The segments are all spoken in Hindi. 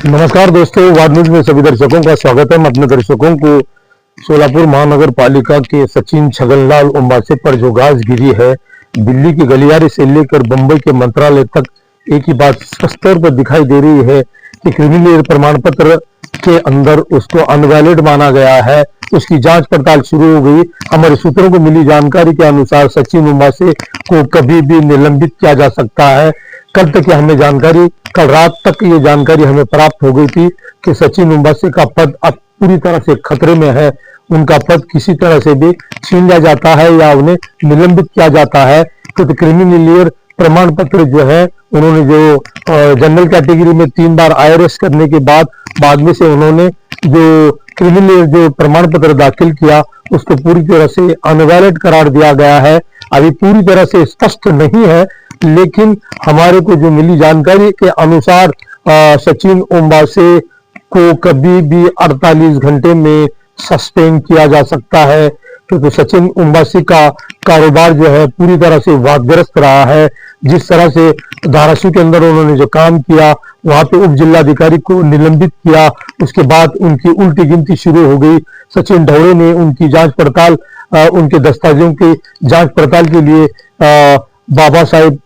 नमस्कार दोस्तों, वार्ड न्यूज में सभी दर्शकों का स्वागत है। मैं अपने दर्शकों को सोलापुर महानगर पालिका के सचिन छगनलाल उम्बासे पर जो घास गिरी है, दिल्ली की गलियारे से लेकर बंबई के मंत्रालय तक एक ही बात स्पष्ट तौर पर दिखाई दे रही है कि क्रिमिनल प्रमाण पत्र के अंदर उसको अनवैलिड माना गया है। उसकी जांच पड़ताल शुरू हो गई। हमारे सूत्रों को मिली जानकारी के अनुसार सचिन उम्बासे को कभी भी निलंबित किया जा सकता है। कल तक हमें जानकारी, कल रात तक ये जानकारी हमें प्राप्त हो गई थी कि सचिन उम्बासे का पद अब पूरी तरह से खतरे में है। उनका पद किसी तरह से भी छीन लिया जाता है या उन्हें निलंबित किया जाता है। तो क्रिमिनल प्रमाण पत्र जो है, उन्होंने जो जनरल कैटेगरी में 3 बार IRS करने के बाद में से उन्होंने जो क्रिमिनल जो प्रमाण पत्र दाखिल किया, उसको पूरी तरह से अनवैलिड करार दिया गया है। अभी पूरी तरह से स्पष्ट नहीं है, लेकिन हमारे को जो मिली जानकारी के अनुसार सचिन उम्बासे को कभी भी 48 घंटे में सस्पेंड किया जा सकता है, क्योंकि सचिन उम्बासे का कारोबार जो है पूरी तरह से वादग्रस्त रहा है। जिस तरह से धाराशिव के अंदर उन्होंने जो काम किया, वहां पे उप जिलाधिकारी को निलंबित किया, उसके बाद उनकी उल्टी गिनती शुरू हो गई। सचिन ढौड़े ने उनकी जांच पड़ताल, उनके दस्तावेजों की जांच पड़ताल के लिए बाबा साहेब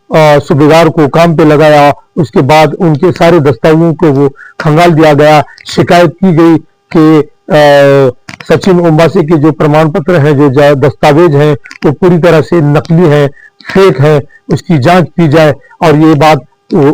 सूबेदार को काम पे लगाया। उसके बाद उनके सारे दस्तावेजों को वो खंगाल दिया गया। शिकायत की गई कि सचिन उम्बासे के जो प्रमाण पत्र हैं, जो दस्तावेज हैं, वो पूरी तरह से नकली है, फेक है, उसकी जांच की जाए। और ये बात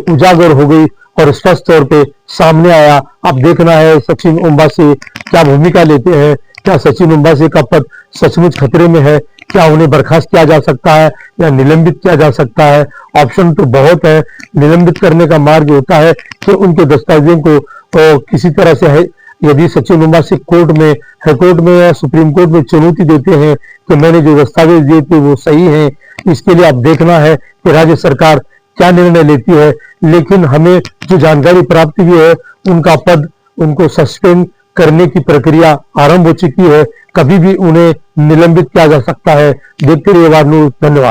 उजागर हो गई और स्पष्ट तौर पे सामने आया। अब देखना है सचिन उम्बासे क्या भूमिका लेते हैं। क्या सचिन उम्बासे का पद सचमुच खतरे में है? क्या उन्हें बर्खास्त किया जा सकता है या निलंबित किया जा सकता है? ऑप्शन तो बहुत है। निलंबित करने का मार्ग होता है कि उनके दस्तावेजों को किसी तरह से है, यदि सचिन उम्बासे कोर्ट में, हाईकोर्ट में या सुप्रीम कोर्ट में चुनौती देते हैं कि मैंने जो दस्तावेज दिए थे वो सही है, इसके लिए अब देखना है कि राज्य सरकार क्या निर्णय लेती है। लेकिन हमें जो जानकारी प्राप्त हुई है, उनका पद, उनको सस्पेंड करने की प्रक्रिया आरंभ हो चुकी है। कभी भी उन्हें निलंबित किया जा सकता है। देखते रहिए वार्ड न्यूज। धन्यवाद।